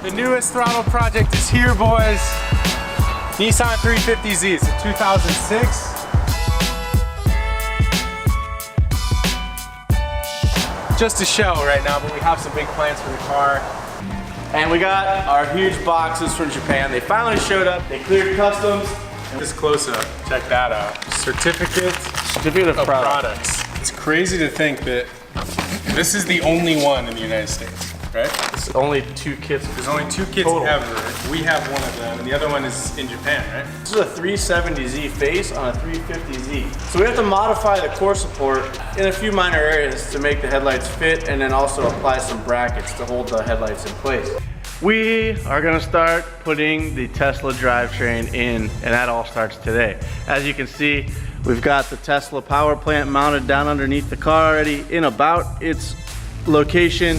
The newest throttle project is here, boys. Nissan 350Z, it's a 2006. Just a show right now, but we have some big plans for the car. And we got our huge boxes from Japan. They finally showed up. They cleared customs. And this close up, check that out. Certificate of products. It's crazy to think that this is the only one in the United States, right? It's only 2 kits. There's only 2 kits total. ever. We have one of them, and the other one is in Japan, right? This is a 370Z face on a 350Z. So we have to modify the core support in a few minor areas to make the headlights fit, and then also apply some brackets to hold the headlights in place. We are gonna start putting the Tesla drivetrain in, and that all starts today. As you can see, we've got the Tesla power plant mounted down underneath the car already in about its location.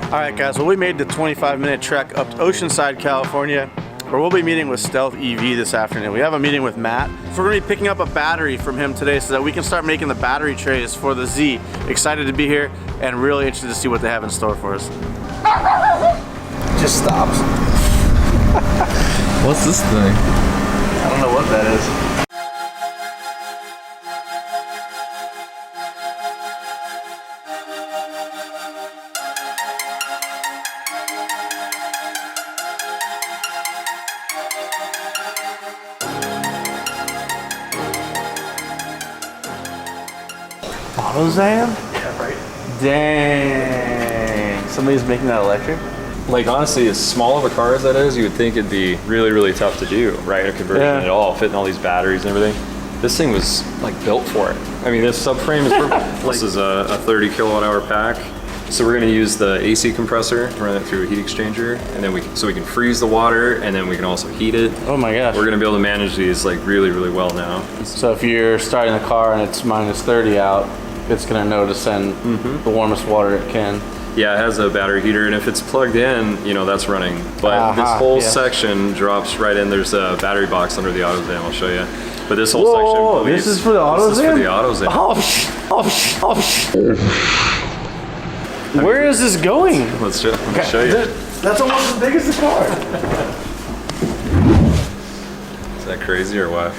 All right, guys, well, we made the 25-minute trek up to Oceanside, California, where we'll be meeting with StealthEV this afternoon. We have a meeting with Matt. So we're gonna be picking up a battery from him today so that we can start making the battery trays for the Z. Excited to be here and really interested to see what they have in store for us. Just stops. What's this thing? I don't know what that is. AutoZam? Yeah, right. Dang. Somebody's making that electric? Like, honestly, as small of a car as that is, you would think it'd be really, really tough to do, right? A conversion at all, fitting all these batteries and everything. This thing was like built for it. I mean, this subframe is perfect. This is a 30 kilowatt hour pack. So we're gonna use the AC compressor, run it through a heat exchanger, and then we can freeze the water, and then we can also heat it. Oh my gosh. We're gonna be able to manage these like really, really well now. So if you're starting the car and it's minus 30 out, it's gonna know to send the warmest water it can. Yeah, it has a battery heater, and if it's plugged in, you know, that's running. But this whole section drops right in. There's a battery box under the AutoZam, I'll show you. But this whole section, this is for the AutoZam? This is for the AutoZam. Where is this going? Let's show you. That's almost as big as the car. Is that crazy or what?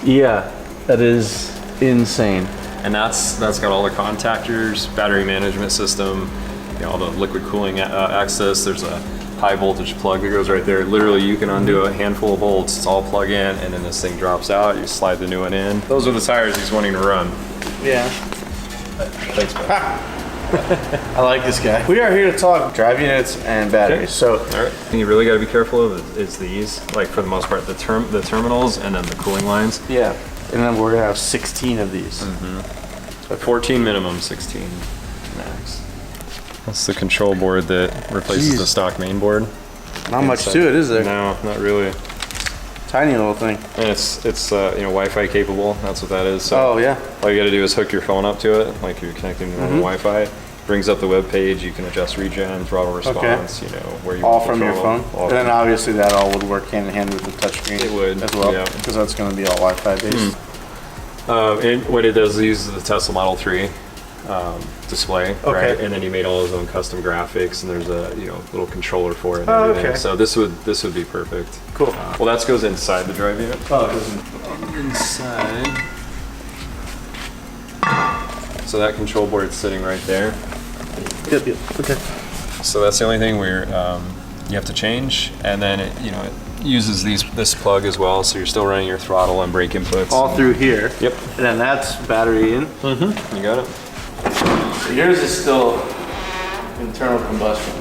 Yeah, that is insane. And that's got all the contactors, battery management system, you know, all the liquid cooling access. There's a high voltage plug that goes right there. Literally, you can undo a handful of bolts. It's all plug in, and then this thing drops out. You slide the new one in. Those are the tires he's wanting to run. Yeah. Thanks, man. I like this guy. We are here to talk drive units and batteries. So, all right. And you really got to be careful of is these, like for the most part, the terminals and then the cooling lines. Yeah. And then we're gonna have 16 of these. 14 minimum, 16 max. That's the control board that replaces the stock main board. Not much to it, is there? No, not really. Tiny little thing. And it's you know, Wi-Fi capable. That's what that is. So oh yeah. All you got to do is hook your phone up to it, like you're connecting to normal Wi-Fi. Brings up the web page. You can adjust regen, throttle response. You know where you all want from your phone. All and then obviously that all would work hand in hand with the touchscreen. It would as well, yeah. because that's going to be all Wi-Fi based. And what it does is it uses the Tesla Model 3 display, right? And then he made all his own custom graphics, and there's a little controller for it. And everything. So this would be perfect. Cool. Well, that goes inside the drive unit. Oh, it doesn't. Inside. So that control board's sitting right there. Yep. Okay. So that's the only thing you have to change, and then it uses this plug as well, so you're still running your throttle and brake inputs. All through here. Yep. And then that's battery in. You got it. So yours is still internal combustion.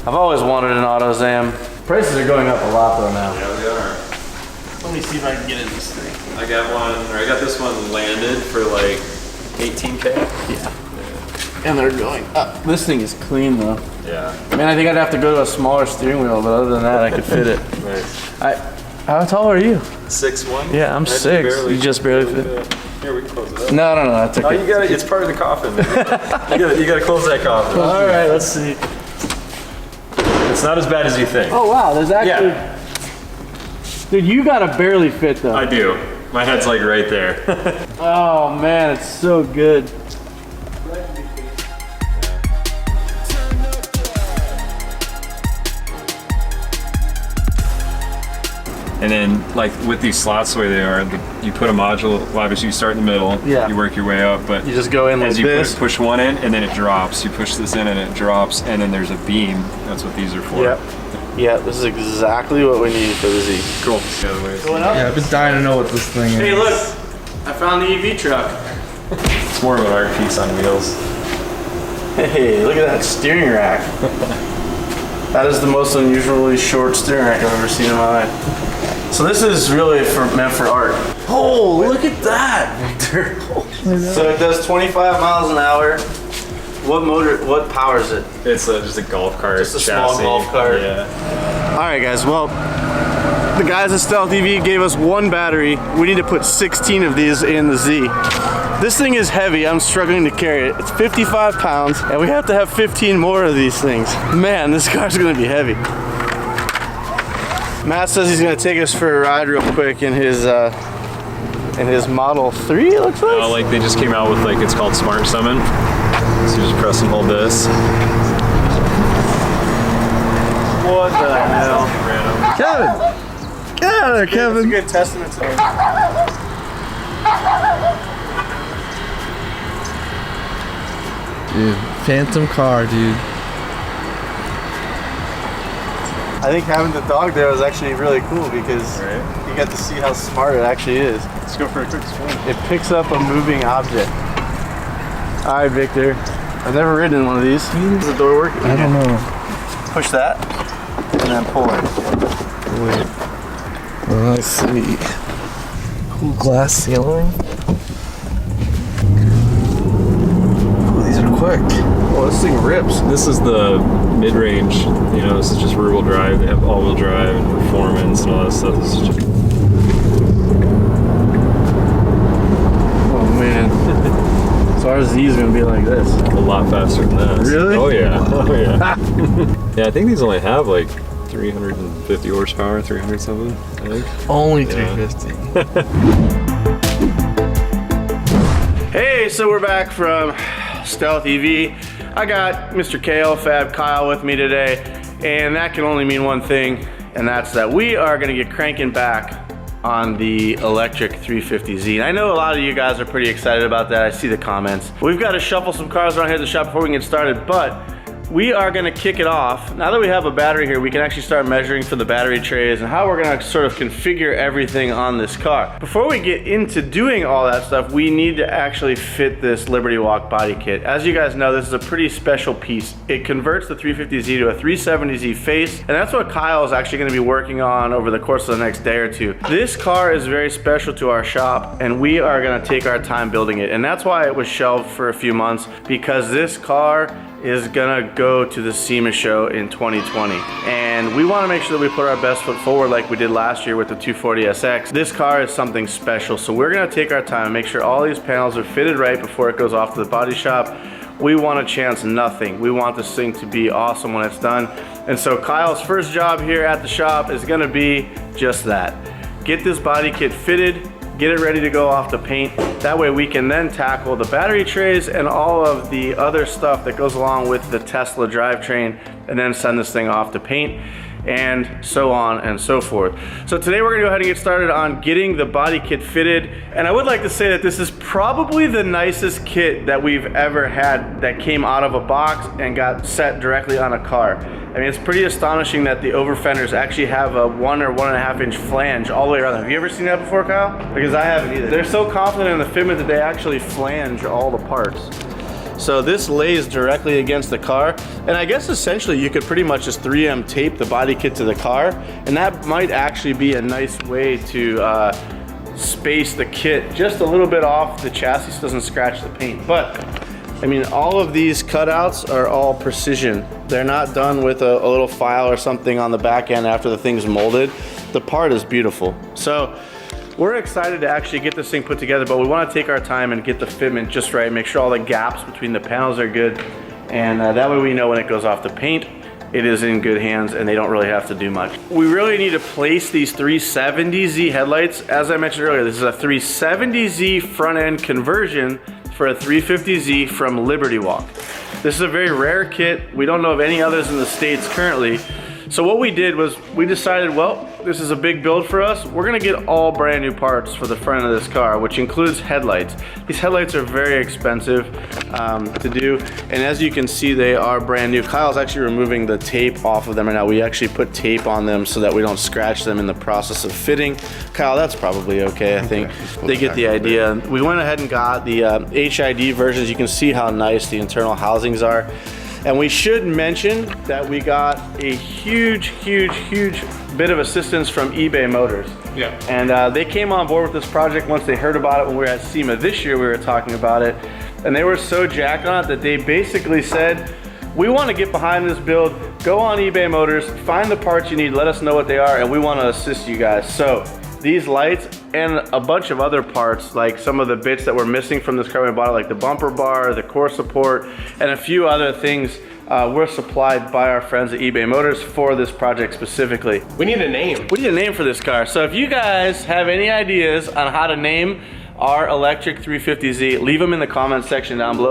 I've always wanted an AutoZam. Prices are going up a lot though now. Yeah, they are. Let me see if I can get in this thing. I got this one landed for like 18K. Yeah. And they're going up. This thing is clean though. Yeah. Man, I think I'd have to go to a smaller steering wheel, but other than that, I could fit it. Nice. How tall are you? 6'1". Yeah, I'm 6. You just barely fit. Here, we can close it up. No, that's okay. Oh, you got it. It's part of the coffin. Man. you got to close that coffin. All right, let's see. It's not as bad as you think. Oh wow, there's actually. Yeah. Dude, you gotta barely fit though. I do. My head's like right there. Oh man, it's so good. And then, like with these slots the way they are, you put a module. Well, obviously you start in the middle. Yeah. You work your way up, but You just go in like as you this. push one in, and then it drops. You push this in, and it drops, and then there's a beam. That's what these are for. Yeah, this is exactly what we need for the Z. Cool. The other way. Going up? Yeah, I've been dying to know what this thing is. Hey, look! I found the EV truck. It's more of an art piece on wheels. Hey, look at that steering rack. That is the most unusually short steering rack I've ever seen in my life. So this is really meant for art. Oh, look at that, Victor. So it does 25 miles an hour. What powers it? It's just a golf cart. Just a chassis. small golf cart. Yeah. All right, guys, well, the guys at StealthEV gave us one battery. We need to put 16 of these in the Z. This thing is heavy. I'm struggling to carry it. It's 55 pounds, and we have to have 15 more of these things. Man, this car's gonna be heavy. Matt says he's gonna take us for a ride real quick in his Model 3, it looks like. Oh, like they just came out with it's called Smart Summon. So you just press and hold this. What the hell? Kevin! Get out of there, Kevin! It's a good testament to it. Dude, phantom car, dude. I think having the dog there was actually really cool because you get to see how smart it actually is. Let's go for a quick swing. It picks up a moving object. All right, Victor. I've never ridden in one of these. Does the door work? I don't know. Push that and then pull it. Wait. Well, let's see. Cool glass ceiling. Oh, these are quick. Oh, this thing rips. This is the mid-range. This is just rear-wheel drive. They have all-wheel drive and performance and all that stuff. This is just... Oh man. So our Z is gonna be like this. a lot faster than this. Really? Oh yeah. Oh yeah. Yeah, I think these only have like 350 horsepower, 300 something, I think. Only 350. Hey, so we're back from StealthEV. I got Mr. Kale, Fab Kyle with me today, and that can only mean one thing, and that's that we are gonna get cranking back on the electric 350Z. And I know a lot of you guys are pretty excited about that. I see the comments. We've got to shuffle some cars around here at the shop before we can get started, but we are gonna kick it off. Now that we have a battery here, we can actually start measuring for the battery trays and how we're gonna sort of configure everything on this car. Before we get into doing all that stuff, we need to actually fit this Liberty Walk body kit. As you guys know, this is a pretty special piece. It converts the 350Z to a 370Z face, and that's what Kyle is actually gonna be working on over the course of the next day or two. This car is very special to our shop, and we are gonna take our time building it. And that's why it was shelved for a few months, because this car is gonna go to the SEMA show in 2020. And we wanna make sure that we put our best foot forward like we did last year with the 240SX. This car is something special, so we're gonna take our time and make sure all these panels are fitted right before it goes off to the body shop. We want to chance nothing. We want this thing to be awesome when it's done. And so Kyle's first job here at the shop is gonna be just that. Get this body kit fitted, get it ready to go off to paint. That way we can then tackle the battery trays and all of the other stuff that goes along with the Tesla Drivetrain, and then send this thing off to paint, and so on and so forth. So today we're gonna go ahead and get started on getting the body kit fitted. And I would like to say that this is probably the nicest kit that we've ever had that came out of a box and got set directly on a car. I mean, it's pretty astonishing that the over fenders actually have a 1 or 1.5 inch flange all the way around. Have you ever seen that before, Kyle? Because I haven't either. They're so confident in the fitment that they actually flange all the parts. So this lays directly against the car. And I guess essentially you could pretty much just 3M tape the body kit to the car. And that might actually be a nice way to space the kit just a little bit off the chassis so it doesn't scratch the paint. But I mean, all of these cutouts are all precision. They're not done with a little file or something on the back end after the thing's molded. The part is beautiful. So we're excited to actually get this thing put together, but we want to take our time and get the fitment just right, make sure all the gaps between the panels are good, and that way we know when it goes off the paint, it is in good hands and they don't really have to do much. We really need to place these 370Z headlights. As I mentioned earlier, this is a 370Z front end conversion for a 350Z from Liberty Walk. This is a very rare kit. We don't know of any others in the States currently. So what we did was we decided, well, this is a big build for us. We're gonna get all brand new parts for the front of this car, which includes headlights. These headlights are very expensive to do. And as you can see, they are brand new. Kyle's actually removing the tape off of them right now. We actually put tape on them so that we don't scratch them in the process of fitting. Kyle, that's probably okay, I think. They get the idea. We went ahead and got the HID versions. You can see how nice the internal housings are. And we should mention that we got a huge bit of assistance from eBay Motors. Yeah. And they came on board with this project once they heard about it when we were at SEMA this year. We were talking about it. And they were so jacked on it that they basically said, we want to get behind this build. Go on eBay Motors, find the parts you need, let us know what they are, and we want to assist you guys. So these lights and a bunch of other parts, like some of the bits that were missing from this car when we bought it, like the bumper bar, the core support, and a few other things were supplied by our friends at eBay Motors for this project specifically. We need a name. We need a name for this car. So if you guys have any ideas on how to name our electric 350Z, leave them in the comment section down below.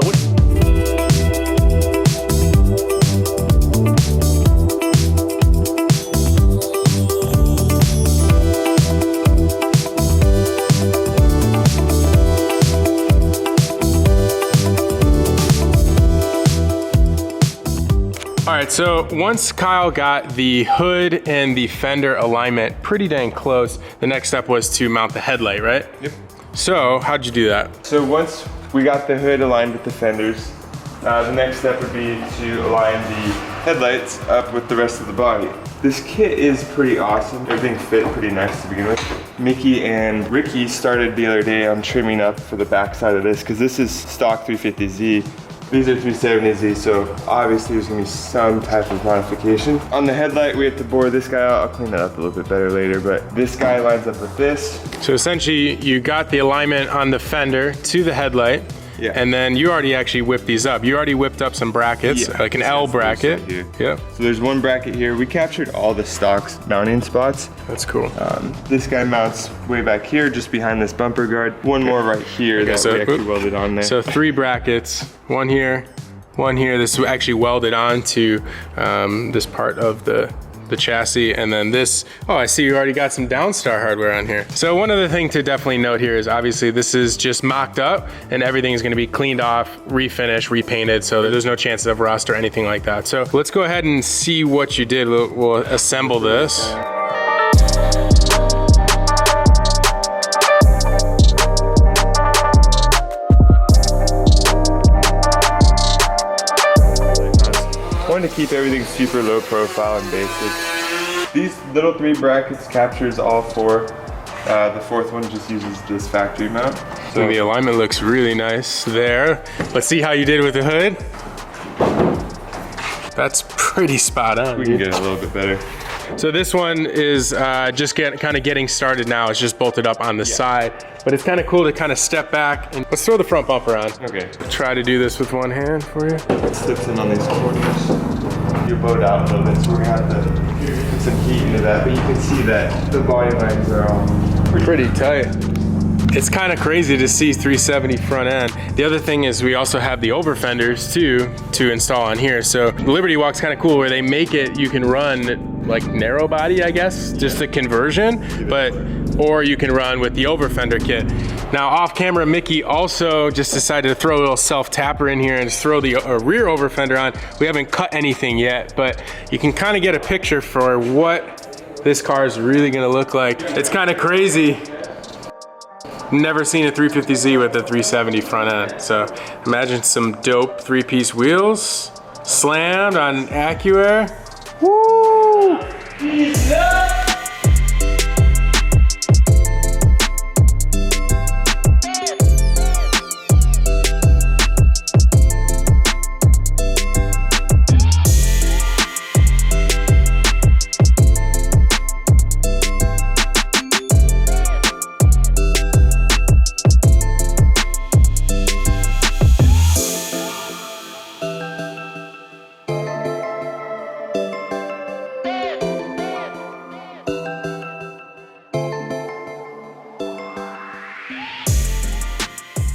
All right, so once Kyle got the hood and the fender alignment pretty dang close, the next step was to mount the headlight, right? Yep. So how'd you do that? So once we got the hood aligned with the fenders, the next step would be to align the headlights up with the rest of the body. This kit is pretty awesome. Everything fit pretty nice to begin with. Mickey and Ricky started the other day on trimming up for the back side of this because this is stock 350Z. These are 370Z, so obviously there's gonna be some type of modification. On the headlight, we have to bore this guy out. I'll clean that up a little bit better later, but this guy lines up with this. So essentially you got the alignment on the fender to the headlight. Yeah. And then you already actually whipped these up. You already whipped up some brackets, Yeah, like an L bracket. Here. Yeah. So there's one bracket here. We captured all the stocks mounting spots. That's cool. This guy mounts way back here, just behind this bumper guard. One more right here that we actually welded on there. So 3 brackets, one here, one here. This is actually welded on to this part of the chassis, and then this, oh, I see you already got some Downstar hardware on here. So one other thing to definitely note here is obviously this is just mocked up and everything is gonna be cleaned off, refinished, repainted, so there's no chance of rust or anything like that. So let's go ahead and see what you did. We'll assemble this. I wanted to keep everything super low profile and basic. These little 3 brackets captures all 4. The 4th one just uses this factory mount. So the alignment looks really nice there. Let's see how you did with the hood. That's pretty spot on. We can get it a little bit better. So this one is just kind of getting started now. It's just bolted up on the side, but it's kind of cool to kind of step back and let's throw the front bumper on. Okay. Try to do this with one hand for you. It slips in on these corners. You're bowed out a little bit, so we're gonna have to put some heat into that, but you can see that the body lines are all pretty tight. It's kind of crazy to see 370 front end. The other thing is we also have the over fenders too to install on here. So Liberty Walk's kind of cool where they make it, you can run like narrow body, I guess, just the conversion, or you can run with the over fender kit. Now off camera, Mickey also just decided to throw a little self tapper in here and just throw the rear over fender on. We haven't cut anything yet, but you can kind of get a picture for what this car is really gonna look like. It's kind of crazy. Never seen a 350Z with a 370 front end. So imagine some dope 3-piece wheels slammed on an Acura. Woo!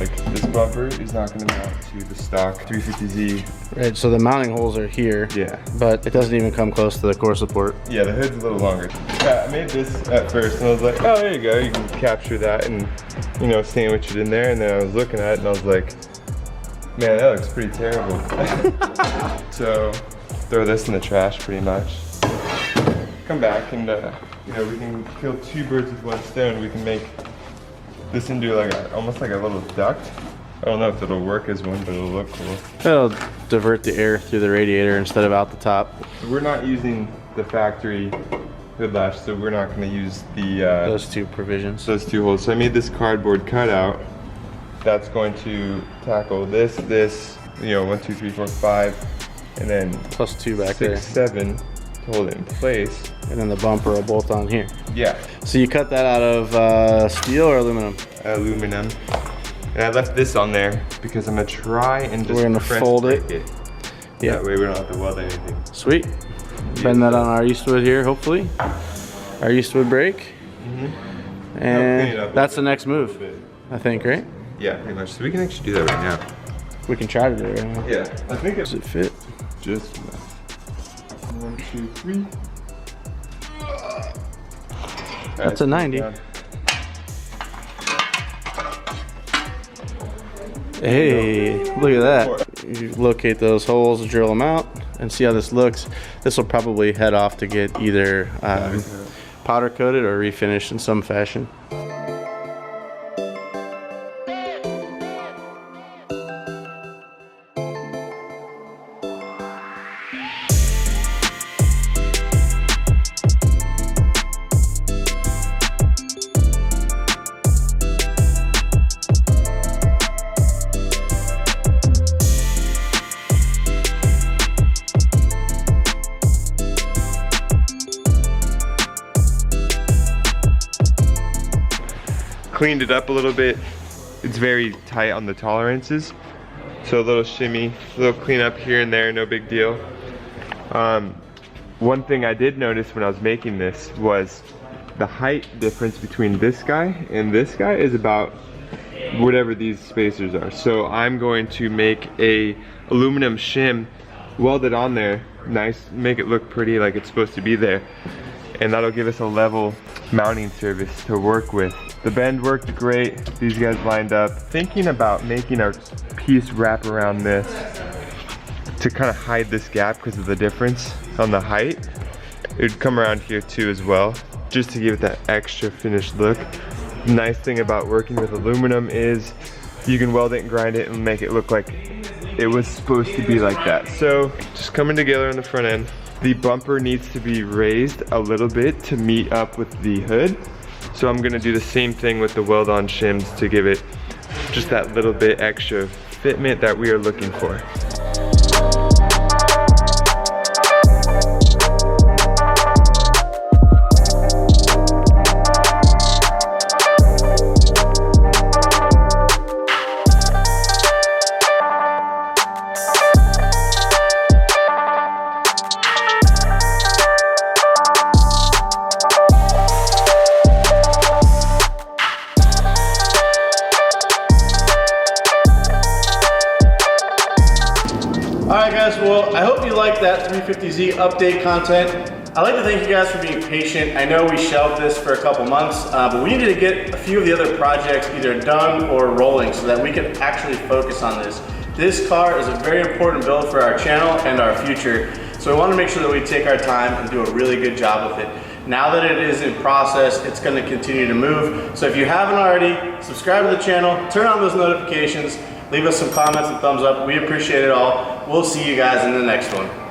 Like this bumper is not going to mount to the stock 350Z. Right, so the mounting holes are here. Yeah. But it doesn't even come close to the core support. Yeah, the hood's a little longer. Yeah, I made this at first and I was like, oh, there you go. You can capture that and, you know, sandwich it in there. And then I was looking at it and I was like, man, that looks pretty terrible. So throw this in the trash pretty much. Come back and, you know, we can kill 2 birds with 1 stone. We can make this into like almost like a little duct. I don't know if it'll work as one, but it'll look cool. It'll divert the air through the radiator instead of out the top. We're not using the factory hood latch, so we're not going to use the Those 2 provisions. those 2 holes. So I made this cardboard cutout that's going to tackle this, you know, 1, 2, 3, 4, 5, and then Plus 2 back 6, there. 7 to hold it in place. And then the bumper will bolt on here. Yeah, So you cut that out of steel or aluminum? aluminum. And I left this on there because I'm gonna try and just We're gonna press fold it. break Yeah. That way we don't have to weld anything. Sweet. Bend that on our Eastwood here, hopefully. Our Eastwood brake. clean it And up a that's the bit, next move, I think, right? Yeah, pretty much. So we can actually do that right now. We can try to do it right now. Yeah, I think Does it fit? just enough. 1, 2, 3. That's a 90. Hey, look at that. You locate those holes, drill them out, and see how this looks. This will probably head off to get either powder coated or refinished in some fashion. Cleaned it up a little bit. It's very tight on the tolerances. So a little shimmy, a little cleanup here and there, no big deal. One thing I did notice when I was making this was the height difference between this guy and this guy is about whatever these spacers are. So I'm going to make a aluminum shim, weld it on there, nice, make it look pretty like it's supposed to be there. And that'll give us a level mounting surface to work with. The bend worked great. These guys lined up. Thinking about making our piece wrap around this to kind of hide this gap because of the difference on the height. It would come around here too as well, just to give it that extra finished look. The nice thing about working with aluminum is you can weld it and grind it and make it look like it was supposed to be like that. So just coming together on the front end. The bumper needs to be raised a little bit to meet up with the hood. So I'm gonna do the same thing with the weld-on shims to give it just that little bit extra fitment that we are looking for. Alright guys, well I hope you liked that 350Z update content. I'd like to thank you guys for being patient. I know we shelved this for a couple months, but we needed to get a few of the other projects either done or rolling so that we could actually focus on this. This car is a very important build for our channel and our future, so we want to make sure that we take our time and do a really good job with it. Now that it is in process, it's going to continue to move. So if you haven't already, subscribe to the channel, turn on those notifications, leave us some comments and thumbs up. We appreciate it all. We'll see you guys in the next one.